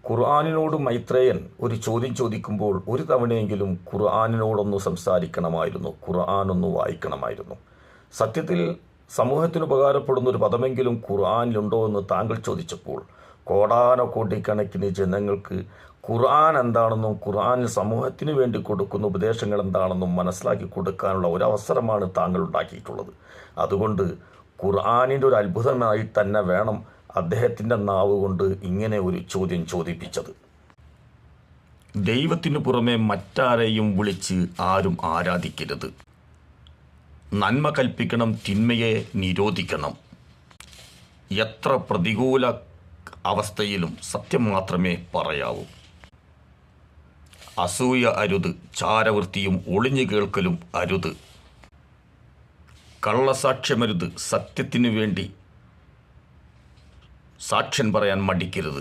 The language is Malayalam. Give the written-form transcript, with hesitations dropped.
ഖുർആനിനോട് മൈത്രേയൻ ഒരു ചോദ്യം ചോദിക്കുമ്പോൾ ഒരു തവണയെങ്കിലും ഖുർആനിനോടൊന്ന് സംസാരിക്കണമായിരുന്നു, ഖുർആനൊന്ന് വായിക്കണമായിരുന്നു. സത്യത്തിൽ സമൂഹത്തിന് ഉപകാരപ്പെടുന്ന ഒരു പദമെങ്കിലും ഖുർആനിലുണ്ടോ എന്ന് താങ്കൾ ചോദിച്ചപ്പോൾ കോടാനക്കോടിക്കണക്കിന് ജനങ്ങൾക്ക് ഖുർആൻ എന്താണെന്നും ഖുർആനിൽ സമൂഹത്തിന് വേണ്ടി കൊടുക്കുന്ന ഉപദേശങ്ങൾ എന്താണെന്നും മനസ്സിലാക്കി കൊടുക്കാനുള്ള ഒരവസരമാണ് താങ്കൾ ഉണ്ടാക്കിയിട്ടുള്ളത്. അതുകൊണ്ട് ഖുർആനിൻ്റെ ഒരു അത്ഭുതമായി തന്നെ വേണം അദ്ദേഹത്തിൻ്റെ നാവ് കൊണ്ട് ഇങ്ങനെ ഒരു ചോദ്യം ചോദിപ്പിച്ചത്. ദൈവത്തിനു പുറമെ മറ്റാരെയും വിളിച്ച് ആരും ആരാധിക്കരുത്. നന്മ കൽപ്പിക്കണം, തിന്മയെ നിരോധിക്കണം. എത്ര പ്രതികൂല അവസ്ഥയിലും സത്യം മാത്രമേ പറയാവൂ. അസൂയ അരുത്, ചാരവൃത്തിയും ഒളിഞ്ഞു കേൾക്കലും അരുത്. കള്ളസാക്ഷ്യമരുത്, സത്യത്തിനു വേണ്ടി സാക്ഷ്യം പറയാൻ മടിക്കരുത്.